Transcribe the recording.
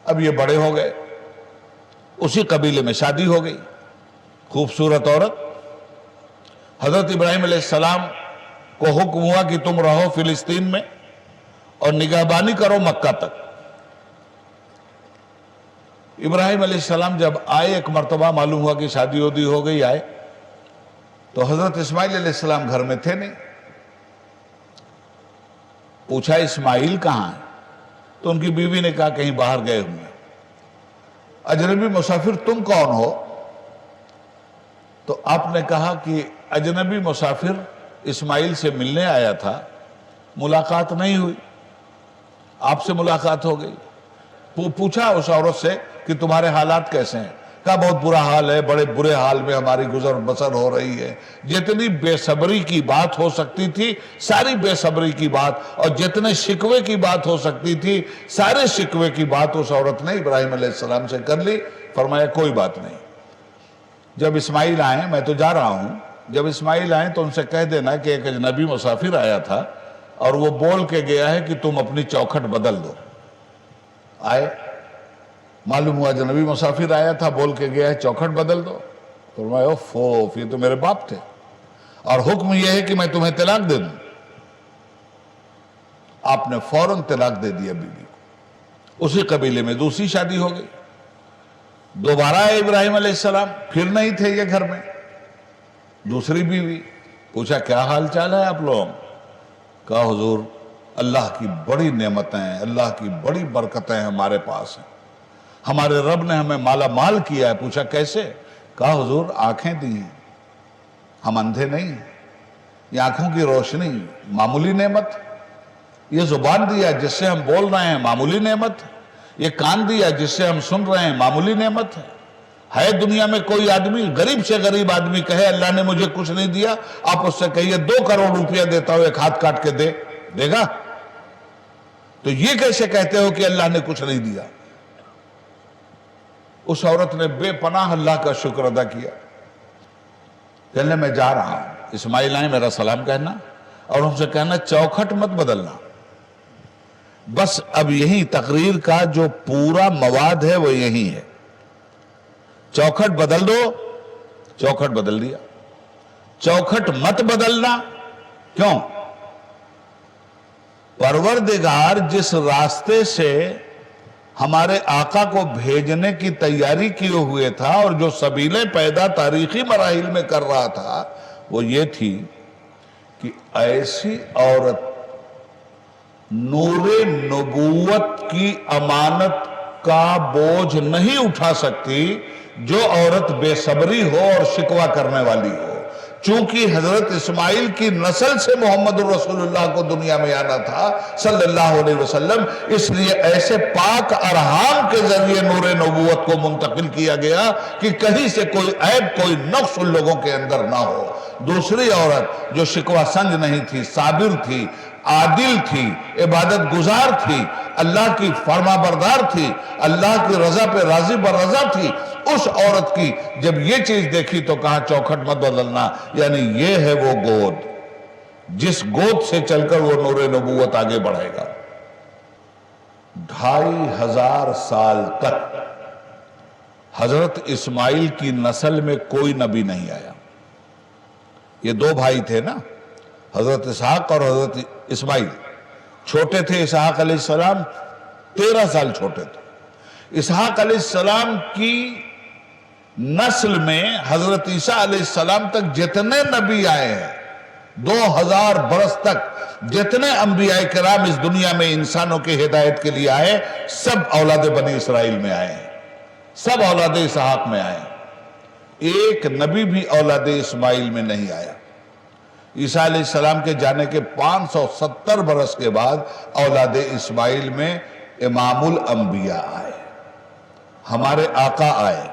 اب یہ بڑے ہو گئے، اسی قبیلے میں شادی ہو گئی، خوبصورت عورت۔ حضرت ابراہیم علیہ السلام کو حکم ہوا کہ تم رہو فلسطین میں اور نگہبانی کرو مکہ تک۔ ابراہیم علیہ السلام جب آئے، ایک مرتبہ معلوم ہوا کہ شادی وادی ہو گئی، آئے تو حضرت اسماعیل علیہ السلام گھر میں تھے نہیں۔ پوچھا اسماعیل کہاں ہے؟ تو ان کی بیوی نے کہا کہیں باہر گئے ہوئے۔ اجنبی مسافر تم کون ہو؟ تو آپ نے کہا کہ اجنبی مسافر اسماعیل سے ملنے آیا تھا، ملاقات نہیں ہوئی، آپ سے ملاقات ہو گئی۔ پوچھا اس عورت سے کہ تمہارے حالات کیسے ہیں؟ کہا بہت برا حال ہے، بڑے برے حال میں ہماری گزر بسر ہو رہی ہے۔ جتنی بے صبری کی بات ہو سکتی تھی ساری بے صبری کی بات، اور جتنے شکوے کی بات ہو سکتی تھی سارے شکوے کی بات اس عورت نے ابراہیم علیہ السلام سے کر لی۔ فرمایا کوئی بات نہیں، جب اسماعیل آئیں، میں تو جا رہا ہوں، جب اسماعیل آئیں تو ان سے کہہ دینا کہ ایک اجنبی مسافر آیا تھا اور وہ بول کے گیا ہے کہ تم اپنی چوکھٹ بدل دو۔ آئے، معلوم ہوا اجنبی مسافر آیا تھا، بول کے گیا ہے چوکھٹ بدل دو۔ فرمایا اوف، یہ تو میرے باپ تھے، اور حکم یہ ہے کہ میں تمہیں طلاق دے دوں۔ آپ نے فوراً طلاق دے دیا بیوی کو۔ اسی قبیلے میں دوسری شادی ہو گئی۔ دوبارہ آئے ابراہیم علیہ السلام، پھر نہیں تھے یہ گھر میں، دوسری بیوی۔ پوچھا کیا حال چال ہے آپ لوگ؟ کہا حضور اللہ کی بڑی نعمتیں ہیں، اللہ کی بڑی برکتیں ہمارے پاس ہیں، ہمارے رب نے ہمیں مالا مال کیا ہے۔ پوچھا کیسے؟ کہا حضور آنکھیں دی ہیں، ہم اندھے نہیں ہیں، یہ آنکھوں کی روشنی معمولی نعمت، یہ زبان دیا جس سے ہم بول رہے ہیں معمولی نعمت، یہ کان دیا جس سے ہم سن رہے ہیں معمولی نعمت ہے۔ دنیا میں کوئی آدمی غریب سے غریب آدمی کہے اللہ نے مجھے کچھ نہیں دیا، آپ اس سے کہیے 2 کروڑ روپیہ دیتا ہو ایک ہاتھ کاٹ کے دے گا؟ تو یہ کیسے کہتے ہو کہ اللہ نے کچھ نہیں دیا؟ اس عورت نے بے پناہ اللہ کا شکر ادا کیا۔ کہنے میں جا رہا ہوں، اسماعیل آئیں میرا سلام کہنا اور ان سے کہنا چوکھٹ مت بدلنا۔ بس اب یہی تقریر کا جو پورا مواد ہے وہ یہی ہے، چوکھٹ بدل دو، چوکھٹ بدل دیا۔ چوکھٹ مت بدلنا، کیوں؟ پروردگار جس راستے سے ہمارے آقا کو بھیجنے کی تیاری کیے ہوئے تھا اور جو سبیلیں پیدا تاریخی مراحل میں کر رہا تھا، وہ یہ تھی کہ ایسی عورت نور نبوت کی امانت کا بوجھ نہیں اٹھا سکتی جو عورت بے صبری ہو اور شکوہ کرنے والی ہو۔ چونکہ حضرت اسماعیل کی نسل سے محمد الرسول اللہ کو دنیا میں آنا تھا صلی اللہ علیہ وسلم، اس لیے ایسے پاک ارحام کے ذریعے نور نبوت کو منتقل کیا گیا کہ کہیں سے کوئی عیب کوئی نقص ان لوگوں کے اندر نہ ہو۔ دوسری عورت جو شکوہ سنج نہیں تھی، صابر تھی، عادل تھی، عبادت گزار تھی، اللہ کی فرما بردار تھی، اللہ کی رضا پہ راضی برضا تھی، اس عورت کی جب یہ چیز دیکھی تو کہا چوکھٹ مت بدلنا، یعنی یہ ہے وہ گود جس گود سے چل کر وہ نور نبوت آگے بڑھے گا۔ 2500 سال تک حضرت اسماعیل کی نسل میں کوئی نبی نہیں آیا۔ یہ 2 بھائی تھے نا، حضرت اسحاق اور حضرت اسماعیل۔ چھوٹے تھے اسحاق علیہ السلام، 13 سال چھوٹے تھے۔ اسحاق علیہ السلام کی نسل میں حضرت عیسیٰ علیہ السلام تک جتنے نبی آئے ہیں، 2000 برس تک جتنے انبیاء کرام اس دنیا میں انسانوں کی ہدایت کے لیے آئے، سب اولاد بنی اسرائیل میں آئے ہیں، سب اولاد اسحاق میں آئے ہیں۔ ایک نبی بھی اولاد اسماعیل میں نہیں آیا۔ عیسیٰ علیہ السلام کے جانے کے 570 برس کے بعد اولاد اسماعیل میں امام الانبیاء آئے، ہمارے آقا آئے۔